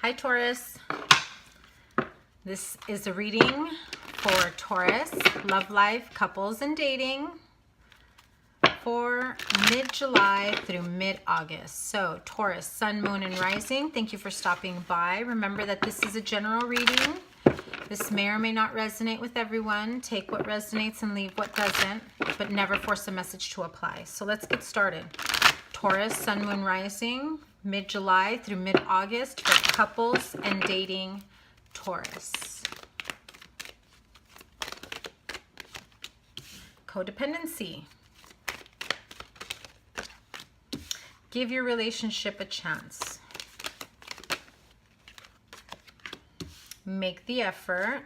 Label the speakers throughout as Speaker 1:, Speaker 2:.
Speaker 1: Hi Taurus. This is a reading for Taurus, love life, couples, and dating for mid-July through mid-August. So Taurus, sun, moon, and rising, thank you for stopping by. Remember that this is a general reading. This may or may not resonate with everyone. Take what resonates and leave what doesn't, but never force a message to apply. So let's get started. Taurus, sun, moon, rising, mid-July through mid-August for couples and dating Taurus. Codependency. Give your relationship a chance. Make the effort.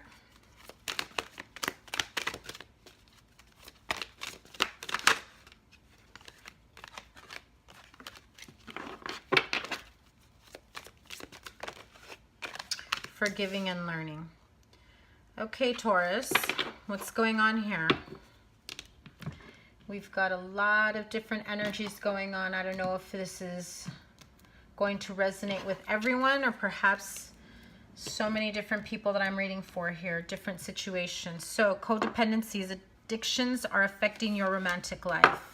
Speaker 1: Forgiving and learning. Okay, Taurus, what's going on here? We've got a lot of different energies going on. I don't know if this is going to resonate with everyone or perhaps so many different people that I'm reading for here, different situations. So codependencies, addictions are affecting your romantic life.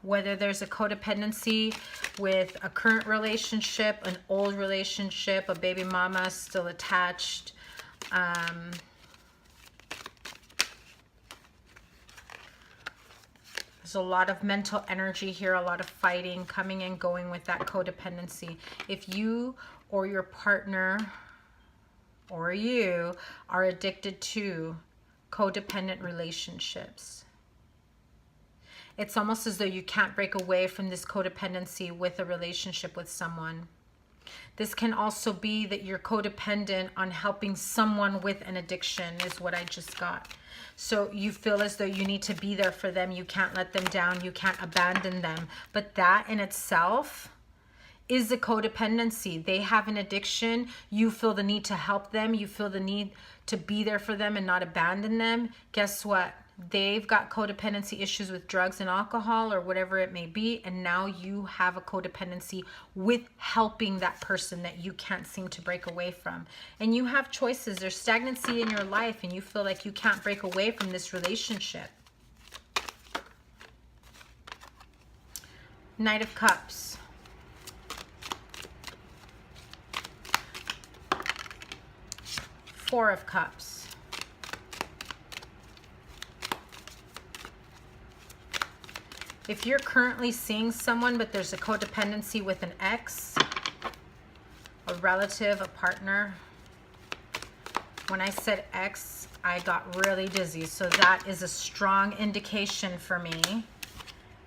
Speaker 1: Whether there's a codependency with a current relationship, an old relationship, a baby mama still attached, there's a lot of mental energy here, a lot of fighting, coming and going with that codependency. If you or your partner or you are addicted to codependent relationships, it's almost as though you can't break away from this codependency with a relationship with someone. This can also be that you're codependent on helping someone with an addiction, is what I just got. So you feel as though you need to be there for them. You can't let them down. You can't abandon them. But that in itself is a codependency. They have an addiction. You feel the need to help them. You feel the need to be there for them and not abandon them. Guess what? They've got codependency issues with drugs and alcohol or whatever it may be, and now you have a codependency with helping that person that you can't seem to break away from. And you have choices. There's stagnancy in your life and you feel like you can't break away from this relationship. Knight of Cups. Four of Cups. If you're currently seeing someone, but there's a codependency with an ex, a relative, a partner. When I said ex, I got really dizzy. So that is a strong indication for me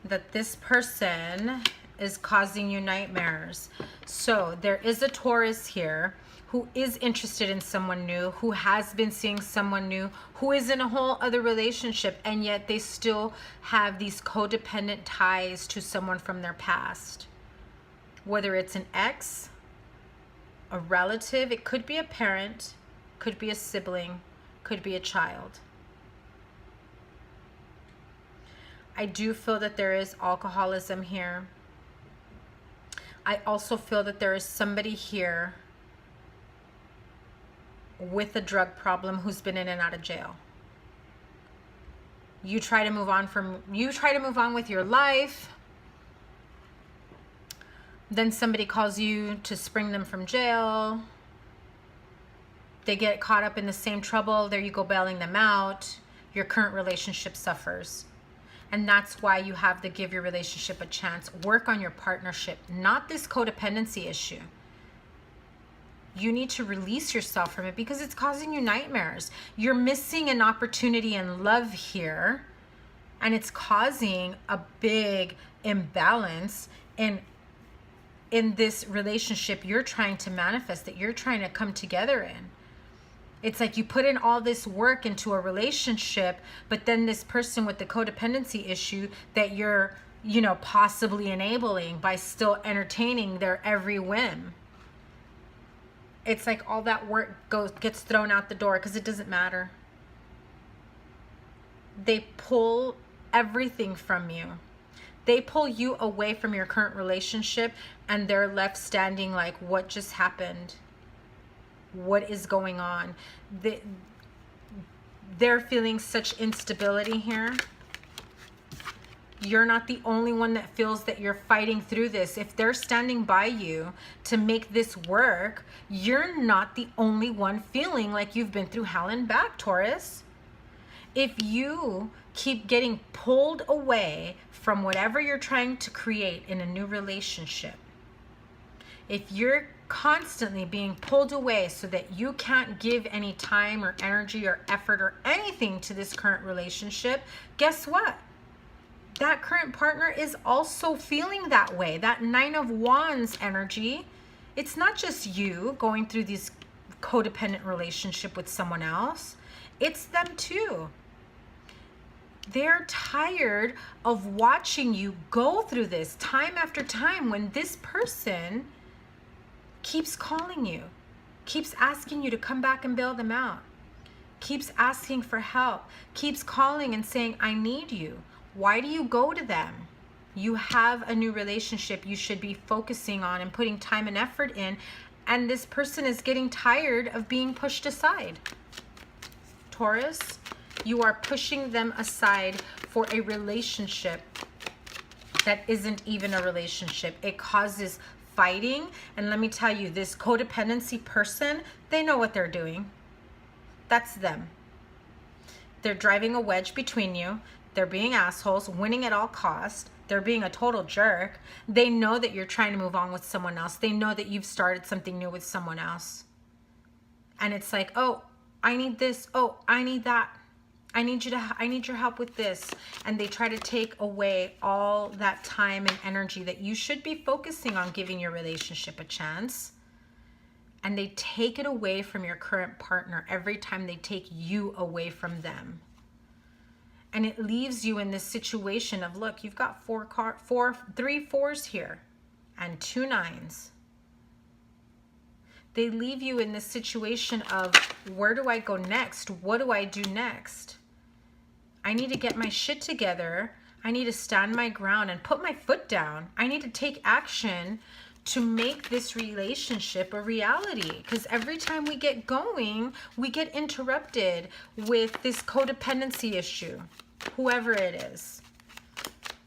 Speaker 1: that this person is causing you nightmares. So there is a Taurus here who is interested in someone new, who has been seeing someone new, who is in a whole other relationship, and yet they still have these codependent ties to someone from their past. Whether it's an ex, a relative, it could be a parent, could be a sibling, could be a child. I do feel that there is alcoholism here. I also feel that there is somebody here with a drug problem who's been in and out of jail. You try to move on with your life. Then somebody calls you to spring them from jail. They get caught up in the same trouble. There you go, bailing them out. Your current relationship suffers. And that's why you have to give your relationship a chance. Work on your partnership, not this codependency issue. You need to release yourself from it because it's causing you nightmares. You're missing an opportunity in love here, and it's causing a big imbalance in this relationship you're trying to manifest, that you're trying to come together in. It's like you put in all this work into a relationship, but then this person with the codependency issue that you're, possibly enabling by still entertaining their every whim. It's like all that work gets thrown out the door because it doesn't matter. They pull everything from you. They pull you away from your current relationship and they're left standing like, what just happened? what is going on. They're feeling such instability here. You're not the only one that feels that you're fighting through this. If they're standing by you to make this work, you're not the only one feeling like you've been through hell and back, Taurus. If you keep getting pulled away from whatever you're trying to create in a new relationship, if you're constantly being pulled away so that you can't give any time or energy or effort or anything to this current relationship, guess what? That current partner is also feeling that way. That Nine of Wands energy, it's not just you going through this codependent relationship with someone else. It's them too. They're tired of watching you go through this time after time when this person keeps calling you, keeps asking you to come back and bail them out, keeps asking for help, keeps calling and saying, I need you. Why do you go to them? You have a new relationship you should be focusing on and putting time and effort in, and this person is getting tired of being pushed aside. Taurus, you are pushing them aside for a relationship that isn't even a relationship. It causes fighting, and let me tell you, this codependency person, they know what they're doing. That's them. They're driving a wedge between you. They're being assholes, winning at all costs. They're being a total jerk. They know that you're trying to move on with someone else. They know that you've started something new with someone else. And it's like, oh, I need this. Oh, I need that. I need your help with this. And they try to take away all that time and energy that you should be focusing on giving your relationship a chance. And they take it away from your current partner every time they take you away from them. And it leaves you in this situation of, look, you've got three fours here and 2 9s. They leave you in this situation of, where do I go next? What do I do next? I need to get my shit together. I need to stand my ground and put my foot down. I need to take action to make this relationship a reality. Because every time we get going, we get interrupted with this codependency issue, whoever it is.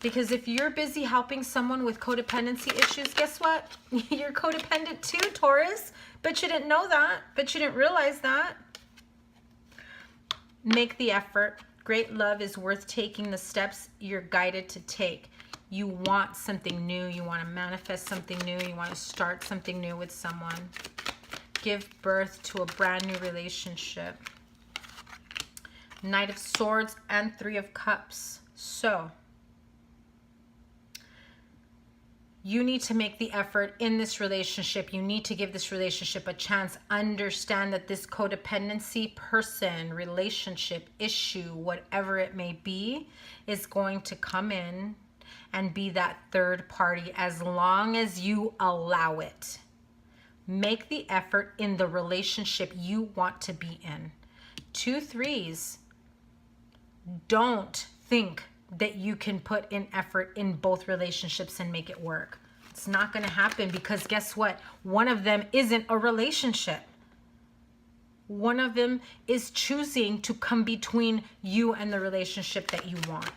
Speaker 1: Because if you're busy helping someone with codependency issues, guess what? You're codependent too, Taurus. But you didn't know that. But you didn't realize that. Make the effort. Great love is worth taking the steps you're guided to take. You want something new. You want to manifest something new. You want to start something new with someone. Give birth to a brand new relationship. Knight of Swords and 3 of Cups. So you need to make the effort in this relationship. You need to give this relationship a chance. Understand that this codependency person, relationship, issue, whatever it may be, is going to come in and be that third party as long as you allow it. Make the effort in the relationship you want to be in. 2 3s. Don't think that you can put in effort in both relationships and make it work. It's not going to happen, because guess what? One of them isn't a relationship. One of them is choosing to come between you and the relationship that you want.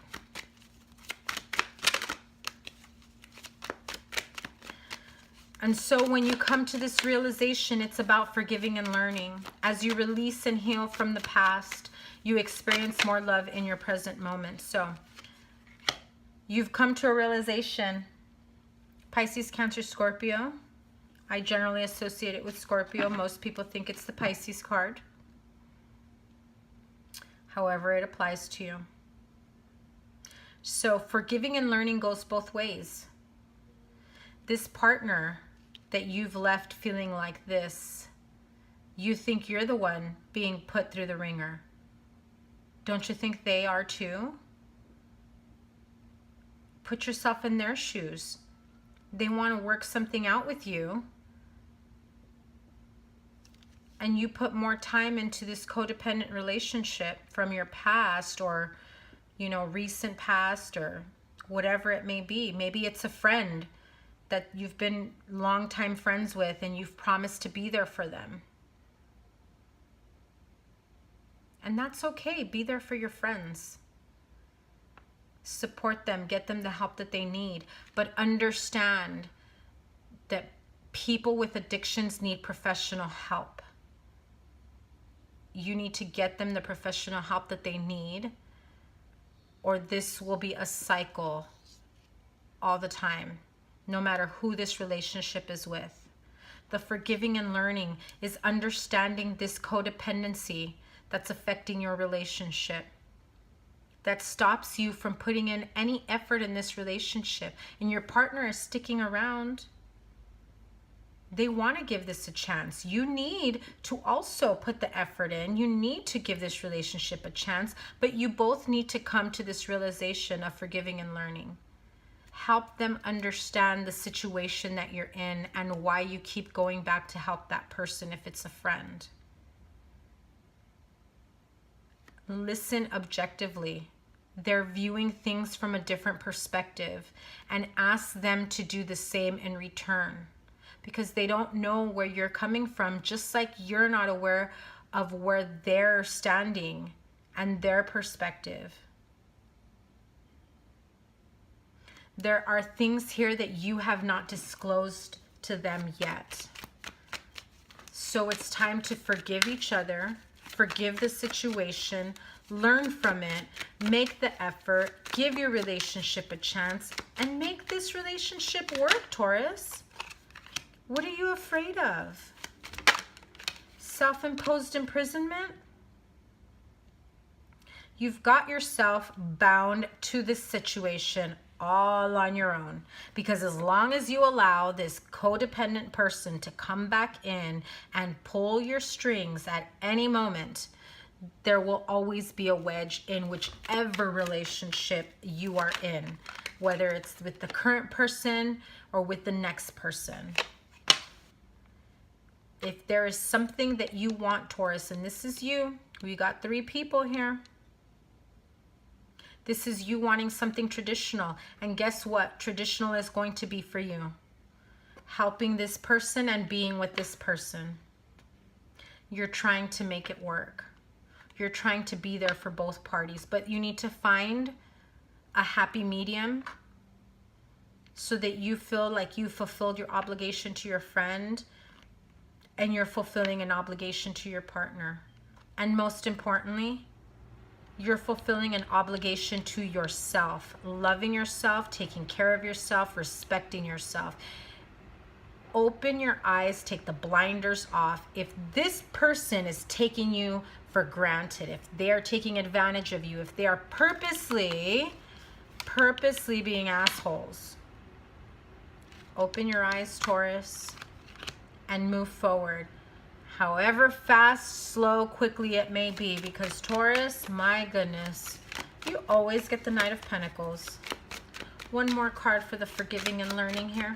Speaker 1: And so when you come to this realization, it's about forgiving and learning. As you release and heal from the past, you experience more love in your present moment. So you've come to a realization. Pisces, Cancer, Scorpio. I generally associate it with Scorpio. Most people think it's the Pisces card. However, it applies to you. So forgiving and learning goes both ways. This partner that you've left feeling like this, you think you're the one being put through the ringer. Don't you think they are too? Put yourself in their shoes. They want to work something out with you, and you put more time into this codependent relationship from your past, or, you know, recent past, or whatever it may be. Maybe it's a friend that you've been longtime friends with and you've promised to be there for them. And that's okay. Be there for your friends. Support them, get them the help that they need. But understand that people with addictions need professional help. You need to get them the professional help that they need, or this will be a cycle all the time, no matter who this relationship is with. The forgiving and learning is understanding this codependency that's affecting your relationship, that stops you from putting in any effort in this relationship, and your partner is sticking around. They want to give this a chance. You need to also put the effort in. You need to give this relationship a chance, but you both need to come to this realization of forgiving and learning. Help them understand the situation that you're in and why you keep going back to help that person if it's a friend. Listen objectively. They're viewing things from a different perspective, and ask them to do the same in return, because they don't know where you're coming from, just like you're not aware of where they're standing and their perspective. There are things here that you have not disclosed to them yet. So it's time to forgive each other, forgive the situation, learn from it, make the effort, give your relationship a chance, and make this relationship work, Taurus. What are you afraid of? Self-imposed imprisonment? You've got yourself bound to this situation all on your own, because as long as you allow this codependent person to come back in and pull your strings at any moment, there will always be a wedge in whichever relationship you are in, whether it's with the current person or with the next person. If there is something that you want, Taurus, and this is you, we got 3 people here. This is you wanting something traditional. And guess what? Traditional is going to be for you. Helping this person and being with this person. You're trying to make it work. You're trying to be there for both parties. But you need to find a happy medium so that you feel like you fulfilled your obligation to your friend and you're fulfilling an obligation to your partner. And most importantly, you're fulfilling an obligation to yourself, loving yourself, taking care of yourself, respecting yourself. Open your eyes, take the blinders off. If this person is taking you for granted, if they are taking advantage of you, if they are purposely being assholes, open your eyes, Taurus, and move forward. However fast, slow, quickly it may be, because Taurus, my goodness, you always get the Knight of Pentacles. One more card for the forgiving and learning here.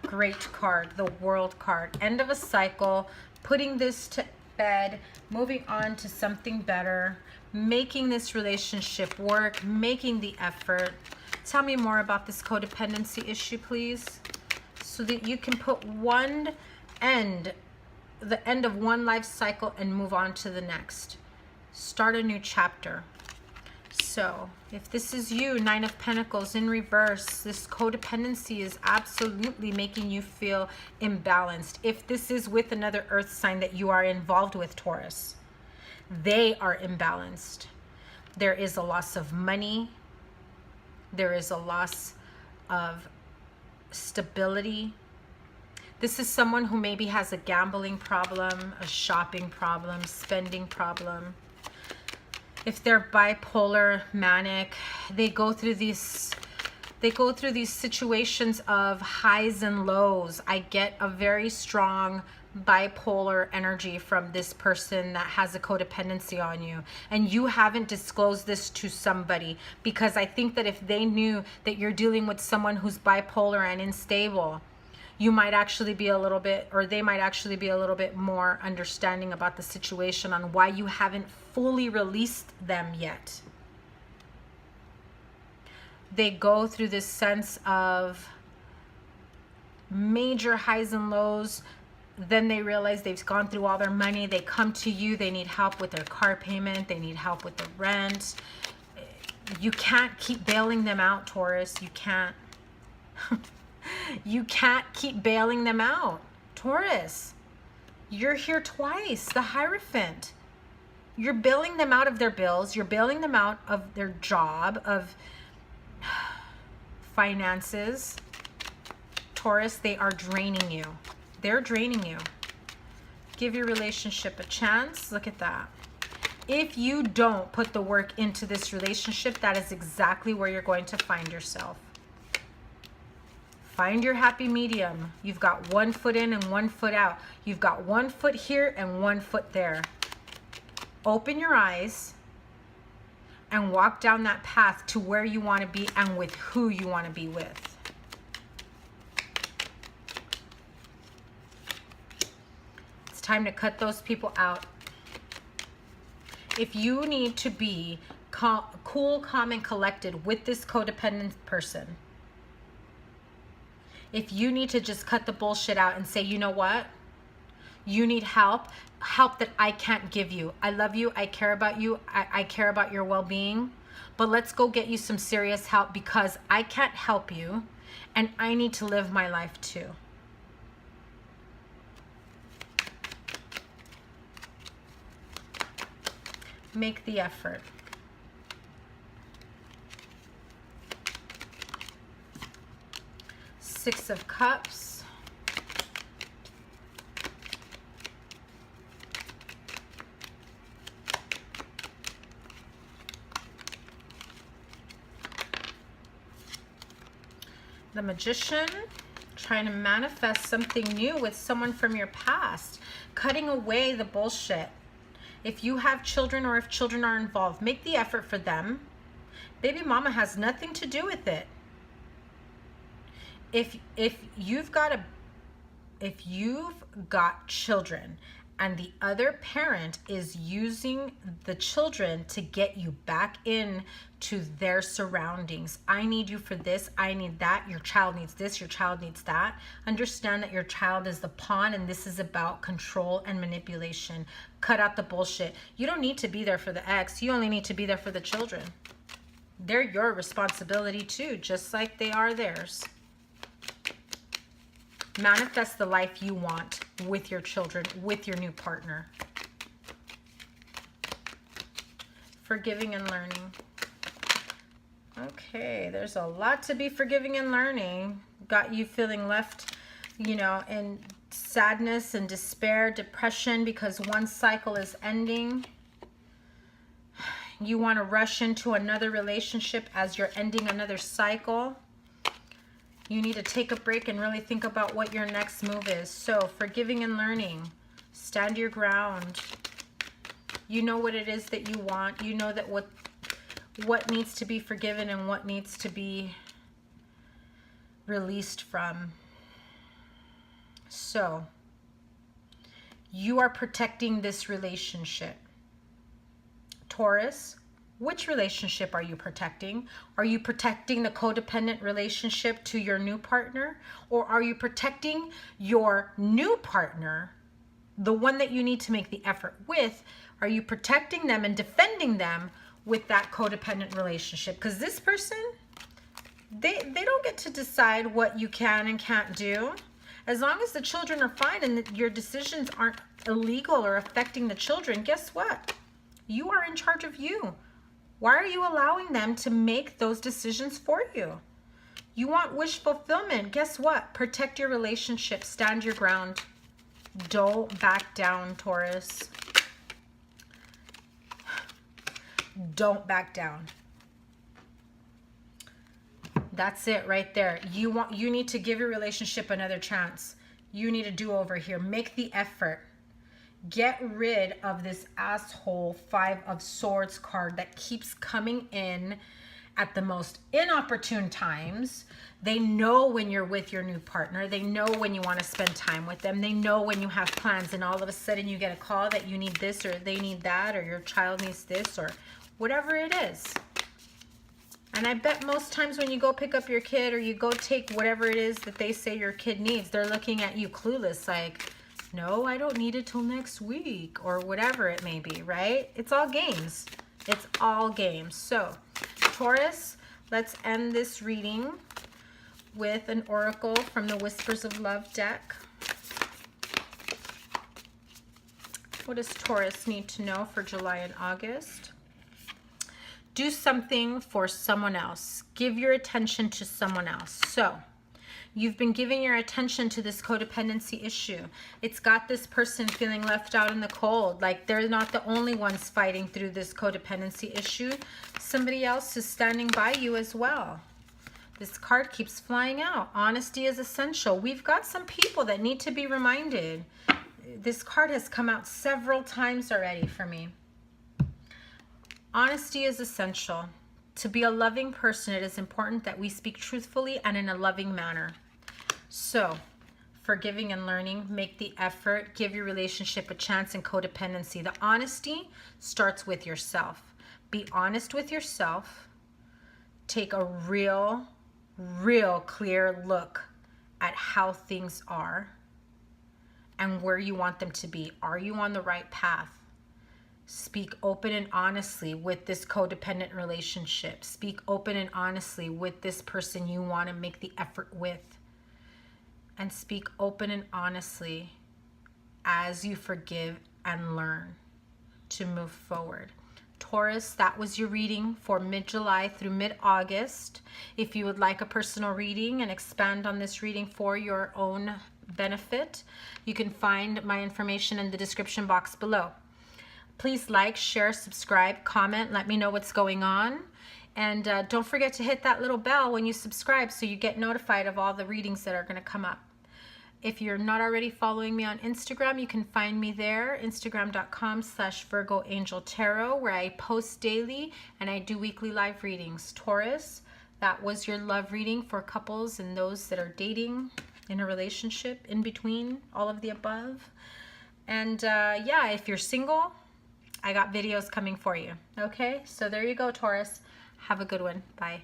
Speaker 1: Great card, the World card. End of a cycle, putting this to bed, moving on to something better, making this relationship work, making the effort. Tell me more about this codependency issue, please, so that you can put the end of one life cycle and move on to the next. Start a new chapter. So if this is you, 9 of Pentacles in reverse, this codependency is absolutely making you feel imbalanced. If this is with another earth sign that you are involved with, Taurus, they are imbalanced. There is a loss of money. There is a loss of stability. This is someone who maybe has a gambling problem, a shopping problem, spending problem. If they're bipolar, manic, they go through these situations of highs and lows. I get a very strong bipolar energy from this person that has a codependency on you, and you haven't disclosed this to somebody, because I think that if they knew that you're dealing with someone who's bipolar and unstable, you might actually be a little bit, or they might actually be a little bit more understanding about the situation on why you haven't fully released them yet. They go through this sense of major highs and lows, then they realize they've gone through all their money. They come to you. They need help with their car payment. They need help with the rent. You can't keep bailing them out, Taurus. You can't. You can't keep bailing them out, Taurus. You're here twice, the Hierophant. You're bailing them out of their bills. You're bailing them out of their job, of finances. Taurus, they are draining you. They're draining you. Give your relationship a chance. Look at that. If you don't put the work into this relationship, that is exactly where you're going to find yourself. Find your happy medium. You've got 1 foot in and 1 foot out. You've got 1 foot here and 1 foot there. Open your eyes and walk down that path to where you want to be and with who you want to be with. It's time to cut those people out. If you need to be cool, calm, and collected with this codependent person, if you need to just cut the bullshit out and say, you know what? You need help that I can't give you. I love you. I care about you. I care about your well-being. But let's go get you some serious help because I can't help you and I need to live my life too. Make the effort. Six of Cups. The Magician, trying to manifest something new with someone from your past, cutting away the bullshit. If you have children or if children are involved, make the effort for them. Baby mama has nothing to do with it. If you've got children and the other parent is using the children to get you back in to their surroundings, I need you for this, I need that, your child needs this, your child needs that. Understand that your child is the pawn and this is about control and manipulation. Cut out the bullshit. You don't need to be there for the ex. You only need to be there for the children. They're your responsibility too, just like they are theirs. Manifest the life you want with your children, with your new partner. Forgiving and learning. Okay, there's a lot to be forgiving and learning. Got you feeling left, you know, in sadness and despair, depression, because one cycle is ending. You want to rush into another relationship as you're ending another cycle. You need to take a break and really think about what your next move is. So, forgiving and learning. Stand your ground. You know what it is that you want. You know that what needs to be forgiven and what needs to be released from. So, you are protecting this relationship. Taurus, which relationship are you protecting? Are you protecting the codependent relationship to your new partner? Or are you protecting your new partner, the one that you need to make the effort with? Are you protecting them and defending them with that codependent relationship? Because this person, they don't get to decide what you can and can't do. As long as the children are fine and your decisions aren't illegal or affecting the children, guess what? You are in charge of you. Why are you allowing them to make those decisions for you? You want wish fulfillment. Guess what? Protect your relationship. Stand your ground. Don't back down, Taurus. Don't back down. That's it right there. You need to give your relationship another chance. You need a do-over here. Make the effort. Get rid of this asshole 5 of Swords card that keeps coming in at the most inopportune times. They know when you're with your new partner. They know when you want to spend time with them. They know when you have plans, and all of a sudden you get a call that you need this or they need that or your child needs this or whatever it is. And I bet most times when you go pick up your kid or you go take whatever it is that they say your kid needs, they're looking at you clueless like, No, I don't need it till next week, or whatever it may be, right? It's all games. It's all games. So, Taurus, let's end this reading with an oracle from the Whispers of Love deck. What does Taurus need to know for July and August? Do something for someone else. Give your attention to someone else. So, you've been giving your attention to this codependency issue. It's got this person feeling left out in the cold. Like they're not the only ones fighting through this codependency issue. Somebody else is standing by you as well. This card keeps flying out. Honesty is essential. We've got some people that need to be reminded. This card has come out several times already for me. Honesty is essential. To be a loving person, it is important that we speak truthfully and in a loving manner. So, forgiving and learning, make the effort, give your relationship a chance in codependency. The honesty starts with yourself. Be honest with yourself. Take a real clear look at how things are and where you want them to be. Are you on the right path? Speak open and honestly with this codependent relationship. Speak open and honestly with this person you want to make the effort with. And speak open and honestly as you forgive and learn to move forward. Taurus, that was your reading for mid-July through mid-August. If you would like a personal reading and expand on this reading for your own benefit, you can find my information in the description box below. Please like, share, subscribe, comment, let me know what's going on. And don't forget to hit that little bell when you subscribe so you get notified of all the readings that are going to come up. If you're not already following me on Instagram, you can find me there, instagram.com/Virgoangeltarot, where I post daily and I do weekly live readings. Taurus, that was your love reading for couples and those that are dating, in a relationship, in between, all of the above. And yeah, if you're single, I got videos coming for you. Okay, so there you go, Taurus. Have a good one. Bye.